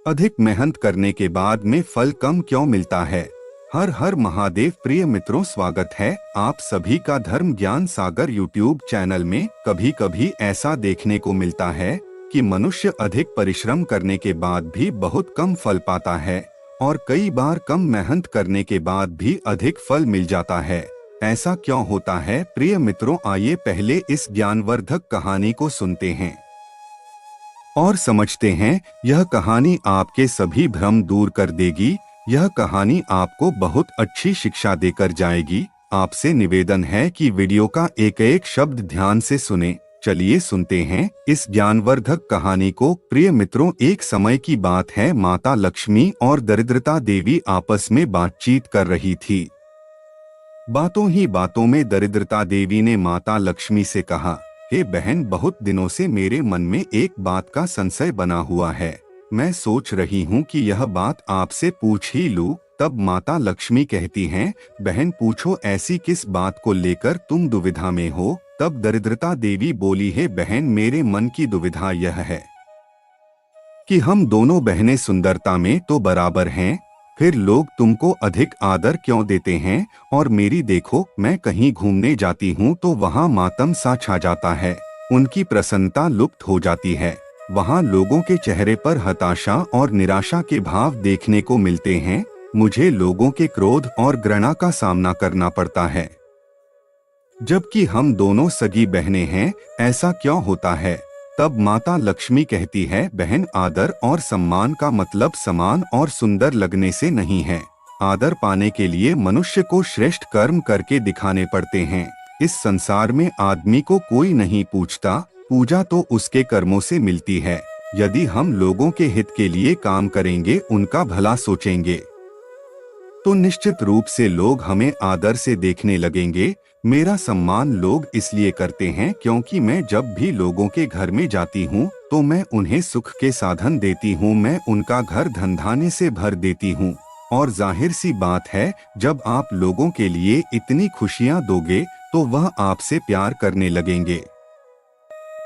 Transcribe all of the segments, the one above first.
अधिक मेहनत करने के बाद में फल कम क्यों मिलता है? हर हर महादेव। प्रिय मित्रों, स्वागत है आप सभी का धर्म ज्ञान सागर यूट्यूब चैनल में। कभी कभी ऐसा देखने को मिलता है कि मनुष्य अधिक परिश्रम करने के बाद भी बहुत कम फल पाता है और कई बार कम मेहनत करने के बाद भी अधिक फल मिल जाता है। ऐसा क्यों होता है? प्रिय मित्रों, आइए पहले इस ज्ञानवर्धक कहानी को सुनते हैं और समझते हैं। यह कहानी आपके सभी भ्रम दूर कर देगी। यह कहानी आपको बहुत अच्छी शिक्षा देकर जाएगी। आपसे निवेदन है कि वीडियो का एक एक शब्द ध्यान से सुने। चलिए सुनते हैं इस ज्ञानवर्धक कहानी को। प्रिय मित्रों, एक समय की बात है। माता लक्ष्मी और दरिद्रता देवी आपस में बातचीत कर रही थी। बातों ही बातों में दरिद्रता देवी ने माता लक्ष्मी से कहा, हे बहन, बहुत दिनों से मेरे मन में एक बात का संशय बना हुआ है। मैं सोच रही हूँ कि यह बात आपसे पूछ ही लूँ। तब माता लक्ष्मी कहती हैं, बहन पूछो, ऐसी किस बात को लेकर तुम दुविधा में हो? तब दरिद्रता देवी बोली, है बहन, मेरे मन की दुविधा यह है कि हम दोनों बहनें सुंदरता में तो बराबर हैं, फिर लोग तुमको अधिक आदर क्यों देते हैं? और मेरी देखो, मैं कहीं घूमने जाती हूँ तो वहाँ मातम सा छा जाता है, उनकी प्रसन्नता लुप्त हो जाती है। वहाँ लोगों के चेहरे पर हताशा और निराशा के भाव देखने को मिलते हैं। मुझे लोगों के क्रोध और घृणा का सामना करना पड़ता है, जबकि हम दोनों सगी बहनें हैं। ऐसा क्यों होता है? तब माता लक्ष्मी कहती है, बहन, आदर और सम्मान का मतलब समान और सुंदर लगने से नहीं है। आदर पाने के लिए मनुष्य को श्रेष्ठ कर्म करके दिखाने पड़ते हैं। इस संसार में आदमी को कोई नहीं पूछता, पूजा तो उसके कर्मों से मिलती है। यदि हम लोगों के हित के लिए काम करेंगे, उनका भला सोचेंगे, तो निश्चित रूप से लोग हमें आदर से देखने लगेंगे। मेरा सम्मान लोग इसलिए करते हैं क्योंकि मैं जब भी लोगों के घर में जाती हूँ तो मैं उन्हें सुख के साधन देती हूँ। मैं उनका घर धनधान्य से भर देती हूँ। और जाहिर सी बात है, जब आप लोगों के लिए इतनी खुशियाँ दोगे तो वह आपसे प्यार करने लगेंगे,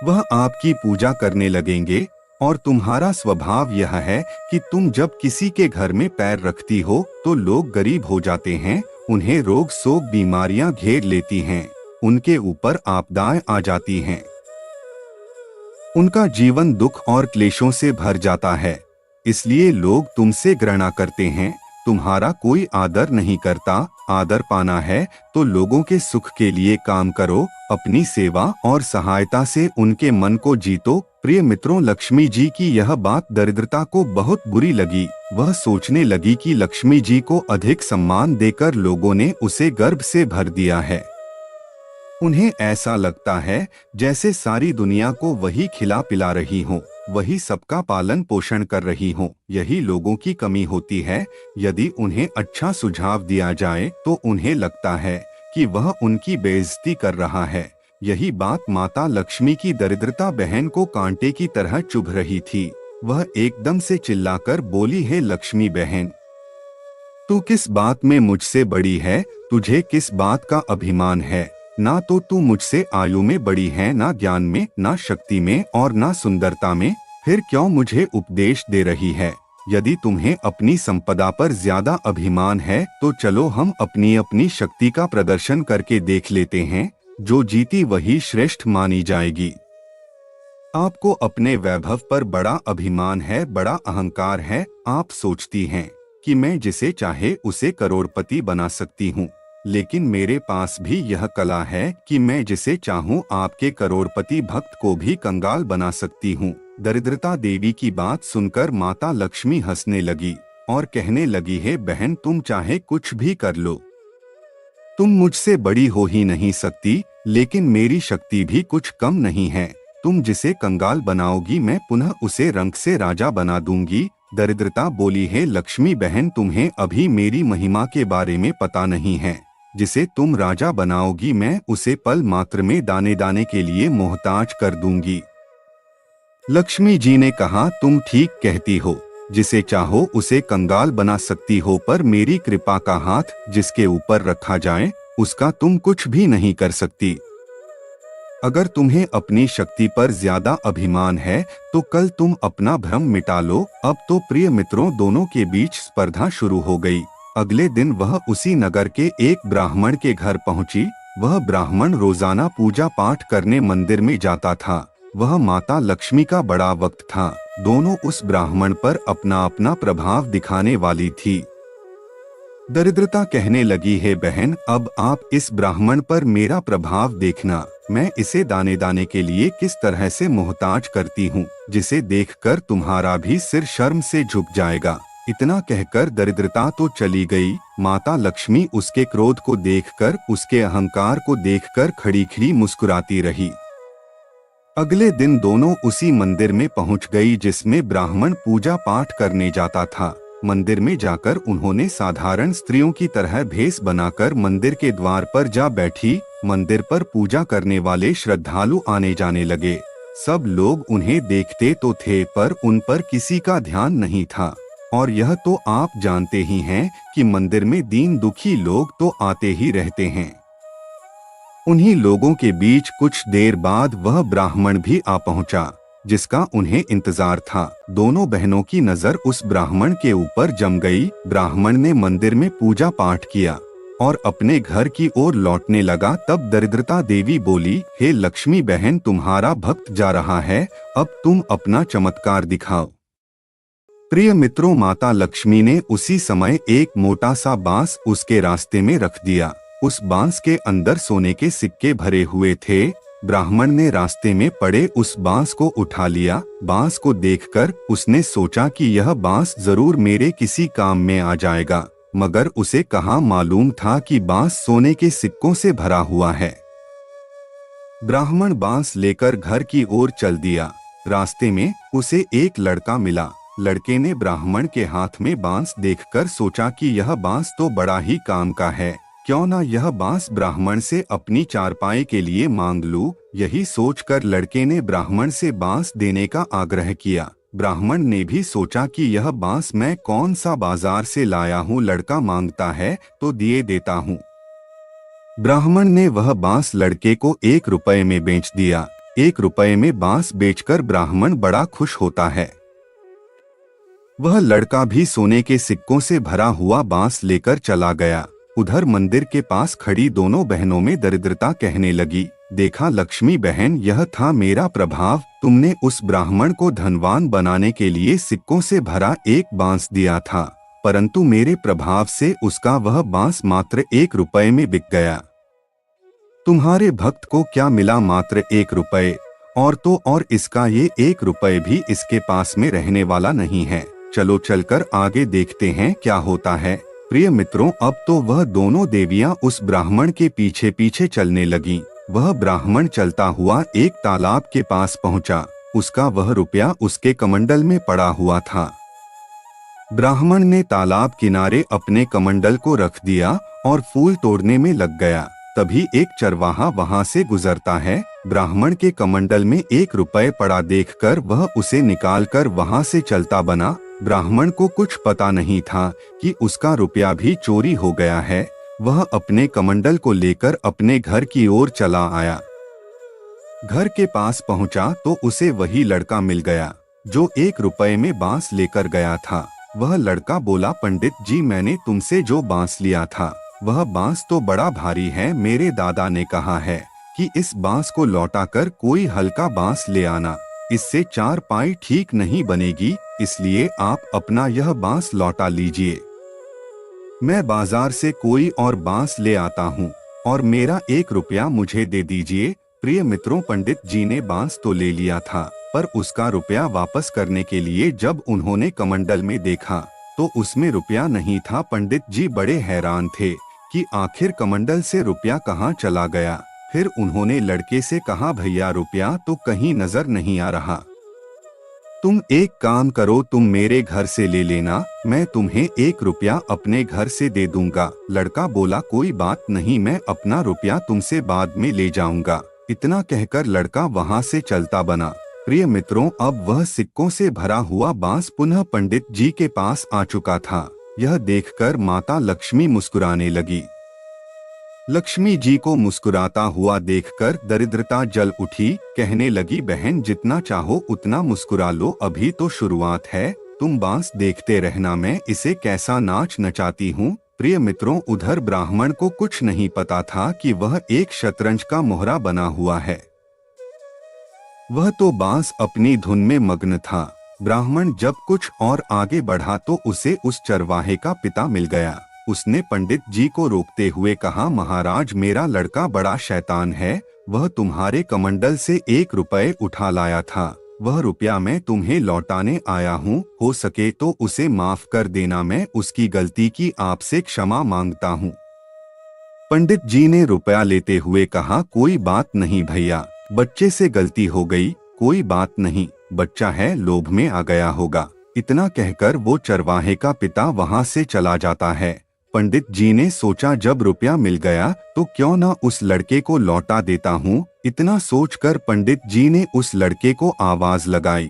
वह आपकी पूजा करने लगेंगे। और तुम्हारा स्वभाव यह है कि तुम जब किसी के घर में पैर रखती हो तो लोग गरीब हो जाते हैं, उन्हें रोग शोक बीमारियां घेर लेती हैं, उनके ऊपर आपदाएं आ जाती हैं, उनका जीवन दुख और क्लेशों से भर जाता है। इसलिए लोग तुमसे घृणा करते हैं, तुम्हारा कोई आदर नहीं करता। आदर पाना है तो लोगों के सुख के लिए काम करो, अपनी सेवा और सहायता से उनके मन को जीतो। प्रिय मित्रों, लक्ष्मी जी की यह बात दरिद्रता को बहुत बुरी लगी। वह सोचने लगी कि लक्ष्मी जी को अधिक सम्मान देकर लोगों ने उसे गर्व से भर दिया है। उन्हें ऐसा लगता है जैसे सारी दुनिया को वही खिला पिला रही हो, वही सबका पालन पोषण कर रही हो। यही लोगों की कमी होती है। यदि उन्हें अच्छा सुझाव दिया जाए तो उन्हें लगता है कि वह उनकी बेइज्जती कर रहा है। यही बात माता लक्ष्मी की दरिद्रता बहन को कांटे की तरह चुभ रही थी। वह एकदम से चिल्लाकर बोली, है लक्ष्मी बहन, तू किस बात में मुझसे बड़ी है? तुझे किस बात का अभिमान है? ना तो तू मुझसे आयु में बड़ी है, ना ज्ञान में, ना शक्ति में और ना सुंदरता में। फिर क्यों मुझे उपदेश दे रही है? यदि तुम्हें अपनी संपदा पर ज्यादा अभिमान है तो चलो हम अपनी अपनी शक्ति का प्रदर्शन करके देख लेते हैं। जो जीती वही श्रेष्ठ मानी जाएगी। आपको अपने वैभव पर बड़ा अभिमान है, बड़ा अहंकार है। आप सोचती हैं कि मैं जिसे चाहे उसे करोड़पति बना सकती हूँ, लेकिन मेरे पास भी यह कला है कि मैं जिसे चाहूँ आपके करोड़पति भक्त को भी कंगाल बना सकती हूँ। दरिद्रता देवी की बात सुनकर माता लक्ष्मी हंसने लगी और कहने लगी, है बहन, तुम चाहे कुछ भी कर लो, तुम मुझसे बड़ी हो ही नहीं सकती, लेकिन मेरी शक्ति भी कुछ कम नहीं है। तुम जिसे कंगाल बनाओगी मैं पुनः उसे रंक से राजा बना दूंगी। दरिद्रता बोली, है लक्ष्मी बहन, तुम्हें अभी मेरी महिमा के बारे में पता नहीं है। जिसे तुम राजा बनाओगी मैं उसे पल मात्र में दाने दाने के लिए मोहताज कर दूंगी। लक्ष्मी जी ने कहा, तुम ठीक कहती हो, जिसे चाहो उसे कंगाल बना सकती हो, पर मेरी कृपा का हाथ जिसके ऊपर रखा जाए उसका तुम कुछ भी नहीं कर सकती। अगर तुम्हें अपनी शक्ति पर ज्यादा अभिमान है तो कल तुम अपना भ्रम मिटा लो। अब तो प्रिय मित्रों दोनों के बीच स्पर्धा शुरू हो गई। अगले दिन वह उसी नगर के एक ब्राह्मण के घर पहुंची। वह ब्राह्मण रोजाना पूजा पाठ करने मंदिर में जाता था। वह माता लक्ष्मी का बड़ा वक्त था। दोनों उस ब्राह्मण पर अपना अपना प्रभाव दिखाने वाली थी। दरिद्रता कहने लगी, है बहन, अब आप इस ब्राह्मण पर मेरा प्रभाव देखना। मैं इसे दाने दाने के लिए किस तरह से मोहताज करती हूँ, जिसे देखकर तुम्हारा भी सिर शर्म से झुक जाएगा। इतना कहकर दरिद्रता तो चली गई। माता लक्ष्मी उसके क्रोध को देखकर, उसके अहंकार को देखकर खड़ी खड़ी मुस्कुराती रही। अगले दिन दोनों उसी मंदिर में पहुंच गई जिसमें ब्राह्मण पूजा पाठ करने जाता था। मंदिर में जाकर उन्होंने साधारण स्त्रियों की तरह भेष बनाकर मंदिर के द्वार पर जा बैठी। मंदिर पर पूजा करने वाले श्रद्धालु आने जाने लगे। सब लोग उन्हें देखते तो थे पर उन पर किसी का ध्यान नहीं था। और यह तो आप जानते ही हैं कि मंदिर में दीन दुखी लोग तो आते ही रहते हैं। उन्हीं लोगों के बीच कुछ देर बाद वह ब्राह्मण भी आ पहुंचा जिसका उन्हें इंतजार था। दोनों बहनों की नजर उस ब्राह्मण के ऊपर जम गई। ब्राह्मण ने मंदिर में पूजा पाठ किया और अपने घर की ओर लौटने लगा। तब दरिद्रता देवी बोली, हे लक्ष्मी बहन, तुम्हारा भक्त जा रहा है, अब तुम अपना चमत्कार दिखाओ। प्रिय मित्रों, माता लक्ष्मी ने उसी समय एक मोटा सा बांस उसके रास्ते में रख दिया। उस बांस के अंदर सोने के सिक्के भरे हुए थे। ब्राह्मण ने रास्ते में पड़े उस बांस को उठा लिया। बांस को देखकर उसने सोचा कि यह बांस जरूर मेरे किसी काम में आ जाएगा, मगर उसे कहाँ मालूम था कि बांस सोने के सिक्कों से भरा हुआ है। ब्राह्मण बांस लेकर घर की ओर चल दिया। रास्ते में उसे एक लड़का मिला। लड़के ने ब्राह्मण के हाथ में बांस देखकर सोचा कि यह बांस तो बड़ा ही काम का है, क्यों ना यह बांस ब्राह्मण से अपनी चारपाई के लिए मांग लूं। यही सोचकर लड़के ने ब्राह्मण से बांस देने का आग्रह किया। ब्राह्मण ने भी सोचा कि यह बांस मैं कौन सा बाजार से लाया हूँ, लड़का मांगता है तो दिए देता हूँ। ब्राह्मण ने वह बांस लड़के को 1 रुपए में बेच दिया। 1 रुपए में बांस बेचकर ब्राह्मण बड़ा खुश होता है। वह लड़का भी सोने के सिक्कों से भरा हुआ बांस लेकर चला गया। उधर मंदिर के पास खड़ी दोनों बहनों में दरिद्रता कहने लगी, देखा लक्ष्मी बहन, यह था मेरा प्रभाव। तुमने उस ब्राह्मण को धनवान बनाने के लिए सिक्कों से भरा एक बांस दिया था, परंतु मेरे प्रभाव से उसका वह बांस मात्र 1 रुपए में बिक गया। तुम्हारे भक्त को क्या मिला? मात्र 1 रुपए, और तो और इसका ये 1 रुपए भी इसके पास में रहने वाला नहीं है। चलो चलकर आगे देखते हैं क्या होता है। प्रिय मित्रों, अब तो वह दोनों देवियां उस ब्राह्मण के पीछे पीछे चलने लगीं। वह ब्राह्मण चलता हुआ एक तालाब के पास पहुंचा। उसका वह रुपया उसके कमंडल में पड़ा हुआ था। ब्राह्मण ने तालाब किनारे अपने कमंडल को रख दिया और फूल तोड़ने में लग गया। तभी एक चरवाहा वहां से गुजरता है। ब्राह्मण के कमंडल में 1 रुपए पड़ा देखकर वह उसे निकालकर वहां से चलता बना। ब्राह्मण को कुछ पता नहीं था कि उसका रुपया भी चोरी हो गया है। वह अपने कमंडल को लेकर अपने घर की ओर चला आया। घर के पास पहुंचा तो उसे वही लड़का मिल गया जो 1 रुपए में बांस लेकर गया था। वह लड़का बोला, पंडित जी, मैंने तुमसे जो बांस लिया था वह बांस तो बड़ा भारी है। मेरे दादा ने कहा है कि इस बांस को लौटाकर कोई हल्का बांस ले आना, इससे चारपाई ठीक नहीं बनेगी, इसलिए आप अपना यह बांस लौटा लीजिए। मैं बाजार से कोई और बांस ले आता हूँ और मेरा 1 रुपया मुझे दे दीजिए। प्रिय मित्रों, पंडित जी ने बांस तो ले लिया था, पर उसका रुपया वापस करने के लिए जब उन्होंने कमंडल में देखा तो उसमें रुपया नहीं था। पंडित जी बड़े हैरान थे कि आखिर कमंडल से रुपया कहाँ चला गया। फिर उन्होंने लड़के से कहा, भैया रुपया तो कहीं नजर नहीं आ रहा। तुम एक काम करो, तुम मेरे घर से ले लेना, मैं तुम्हें 1 रुपया अपने घर से दे दूंगा। लड़का बोला, कोई बात नहीं, मैं अपना रुपया तुमसे बाद में ले जाऊंगा। इतना कहकर लड़का वहां से चलता बना। प्रिय मित्रों, अब वह सिक्कों से भरा हुआ बांस पुनः पंडित जी के पास आ चुका था। यह देखकर माता लक्ष्मी मुस्कुराने लगी। लक्ष्मी जी को मुस्कुराता हुआ देखकर दरिद्रता जल उठी। कहने लगी, बहन जितना चाहो उतना मुस्कुरा लो, अभी तो शुरुआत है। तुम बांस देखते रहना, मैं इसे कैसा नाच नचाती हूँ। प्रिय मित्रों, उधर ब्राह्मण को कुछ नहीं पता था कि वह एक शतरंज का मोहरा बना हुआ है। वह तो बांस अपनी धुन में मग्न था। ब्राह्मण जब कुछ और आगे बढ़ा तो उसे उस चरवाहे का पिता मिल गया। उसने पंडित जी को रोकते हुए कहा, महाराज मेरा लड़का बड़ा शैतान है। वह तुम्हारे कमंडल से 1 रुपए उठा लाया था। वह रुपया मैं तुम्हें लौटाने आया हूँ। हो सके तो उसे माफ कर देना, मैं उसकी गलती की आपसे क्षमा मांगता हूँ। पंडित जी ने रुपया लेते हुए कहा, कोई बात नहीं भैया, बच्चे से गलती हो गई, कोई बात नहीं, बच्चा है, लोभ में आ गया होगा। इतना कहकर वो चरवाहे का पिता वहां से चला जाता है। पंडित जी ने सोचा, जब रुपया मिल गया तो क्यों ना उस लड़के को लौटा देता हूँ। इतना सोचकर पंडित जी ने उस लड़के को आवाज लगाई।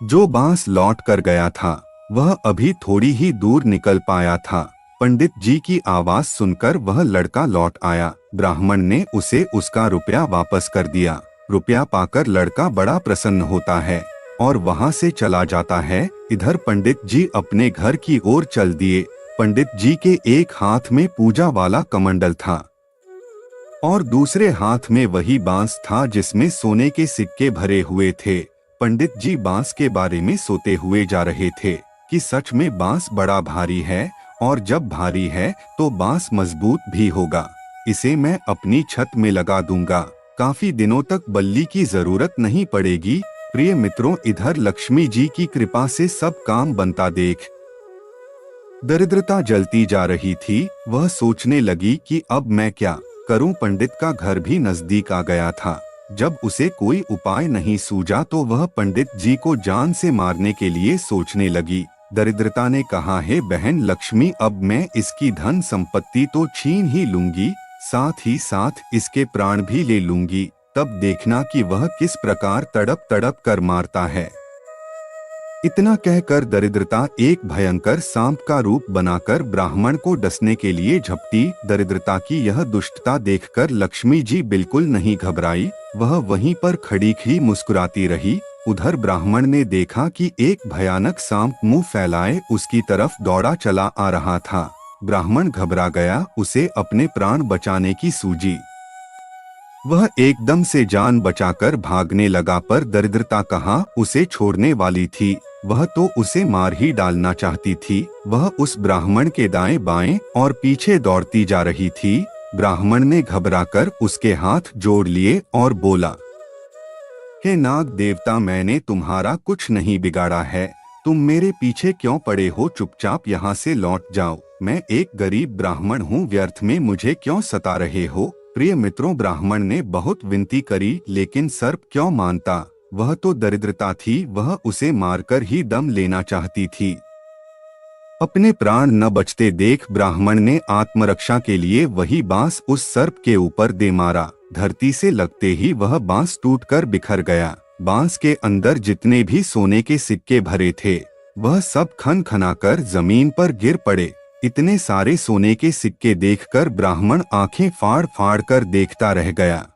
जो बांस लौट कर गया था वह अभी थोड़ी ही दूर निकल पाया था। पंडित जी की आवाज सुनकर वह लड़का लौट आया। ब्राह्मण ने उसे उसका रुपया वापस कर दिया। रुपया पाकर लड़का बड़ा प्रसन्न होता है और वहां से चला जाता है। इधर पंडित जी अपने घर की ओर चल दिए। पंडित जी के एक हाथ में पूजा वाला कमंडल था और दूसरे हाथ में वही बांस था जिसमें सोने के सिक्के भरे हुए थे। पंडित जी बांस के बारे में सोते हुए जा रहे थे कि सच में बांस बड़ा भारी है और जब भारी है तो बांस मजबूत भी होगा। इसे मैं अपनी छत में लगा दूंगा, काफी दिनों तक बल्ली की जरूरत नहीं पड़ेगी। प्रिय मित्रों, इधर लक्ष्मी जी की कृपा से सब काम बनता देख दरिद्रता जलती जा रही थी। वह सोचने लगी कि अब मैं क्या करूं। पंडित का घर भी नजदीक आ गया था। जब उसे कोई उपाय नहीं सूझा तो वह पंडित जी को जान से मारने के लिए सोचने लगी। दरिद्रता ने कहा, हे बहन लक्ष्मी, अब मैं इसकी धन संपत्ति तो छीन ही लूंगी, साथ ही साथ इसके प्राण भी ले लूंगी। तब देखना कि वह किस प्रकार तड़प तड़प कर मारता है। इतना कहकर दरिद्रता एक भयंकर सांप का रूप बनाकर ब्राह्मण को डसने के लिए झपटी। दरिद्रता की यह दुष्टता देखकर लक्ष्मी जी बिल्कुल नहीं घबराई। वह वहीं पर खड़ी ही मुस्कुराती रही। उधर ब्राह्मण ने देखा कि एक भयानक सांप मुंह फैलाए उसकी तरफ दौड़ा चला आ रहा था। ब्राह्मण घबरा गया, उसे अपने प्राण बचाने की सूझी। वह एकदम से जान बचाकर भागने लगा, पर दरिद्रता कहाँ उसे छोड़ने वाली थी। वह तो उसे मार ही डालना चाहती थी। वह उस ब्राह्मण के दाएं बाएं और पीछे दौड़ती जा रही थी। ब्राह्मण ने घबराकर उसके हाथ जोड़ लिए और बोला, हे नाग देवता, मैंने तुम्हारा कुछ नहीं बिगाड़ा है। तुम मेरे पीछे क्यों पड़े हो? चुपचाप यहाँ से लौट जाओ। मैं एक गरीब ब्राह्मण हूँ, व्यर्थ में मुझे क्यों सता रहे हो? प्रिय मित्रों, ब्राह्मण ने बहुत विनती करी लेकिन सर्प क्यों मानता। वह तो दरिद्रता थी, वह उसे मारकर ही दम लेना चाहती थी। अपने प्राण न बचते देख ब्राह्मण ने आत्मरक्षा के लिए वही बांस उस सर्प के ऊपर दे मारा। धरती से लगते ही वह बांस टूटकर बिखर गया। बांस के अंदर जितने भी सोने के सिक्के भरे थे वह सब खन खनाकर जमीन पर गिर पड़े। इतने सारे सोने के सिक्के देखकर ब्राह्मण आंखें फाड़ फाड़ कर देखता रह गया।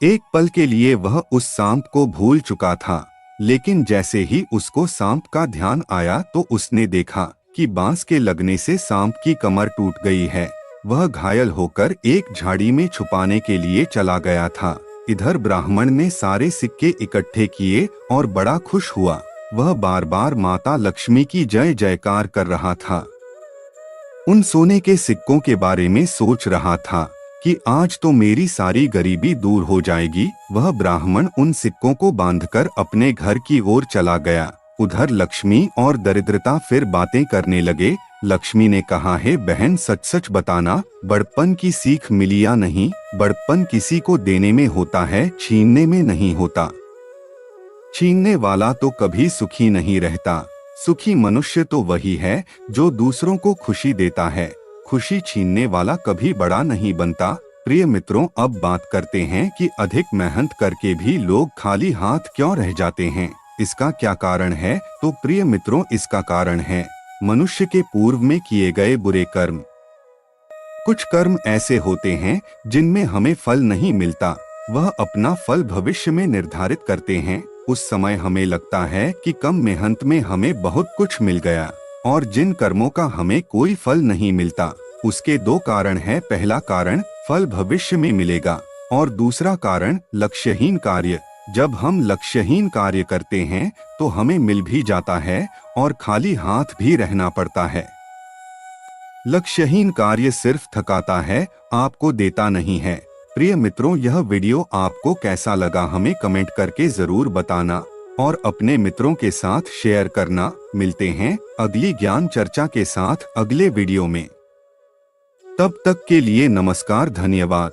एक पल के लिए वह उस सांप को भूल चुका था, लेकिन जैसे ही उसको सांप का ध्यान आया तो उसने देखा कि बांस के लगने से सांप की कमर टूट गई है। वह घायल होकर एक झाड़ी में छुपाने के लिए चला गया था। इधर ब्राह्मण ने सारे सिक्के इकट्ठे किए और बड़ा खुश हुआ। वह बार बार माता लक्ष्मी की जय जयकार कर रहा था। उन सोने के सिक्कों के बारे में सोच रहा था कि आज तो मेरी सारी गरीबी दूर हो जाएगी। वह ब्राह्मण उन सिक्कों को बांधकर अपने घर की ओर चला गया। उधर लक्ष्मी और दरिद्रता फिर बातें करने लगे। लक्ष्मी ने कहा, है बहन, सच सच बताना, बड़पन की सीख मिली या नहीं? बड़पन किसी को देने में होता है, छीनने में नहीं होता। छीनने वाला तो कभी सुखी नहीं रहता। सुखी मनुष्य तो वही है जो दूसरों को खुशी देता है। खुशी छीनने वाला कभी बड़ा नहीं बनता। प्रिय मित्रों, अब बात करते हैं कि अधिक मेहनत करके भी लोग खाली हाथ क्यों रह जाते हैं। इसका क्या कारण है? तो प्रिय मित्रों, इसका कारण है मनुष्य के पूर्व में किए गए बुरे कर्म। कुछ कर्म ऐसे होते हैं जिनमें हमें फल नहीं मिलता, वह अपना फल भविष्य में निर्धारित करते हैं। उस समय हमें लगता है कि कम मेहनत में हमें बहुत कुछ मिल गया, और जिन कर्मों का हमें कोई फल नहीं मिलता उसके दो कारण हैं। पहला कारण फल भविष्य में मिलेगा और दूसरा कारण लक्ष्यहीन कार्य। जब हम लक्ष्यहीन कार्य करते हैं तो हमें मिल भी जाता है और खाली हाथ भी रहना पड़ता है। लक्ष्यहीन कार्य सिर्फ थकाता है, आपको देता नहीं है। प्रिय मित्रों, यह वीडियो आपको कैसा लगा हमें कमेंट करके जरूर बताना और अपने मित्रों के साथ शेयर करना। मिलते हैं अगली ज्ञान चर्चा के साथ अगले वीडियो में। तब तक के लिए नमस्कार, धन्यवाद।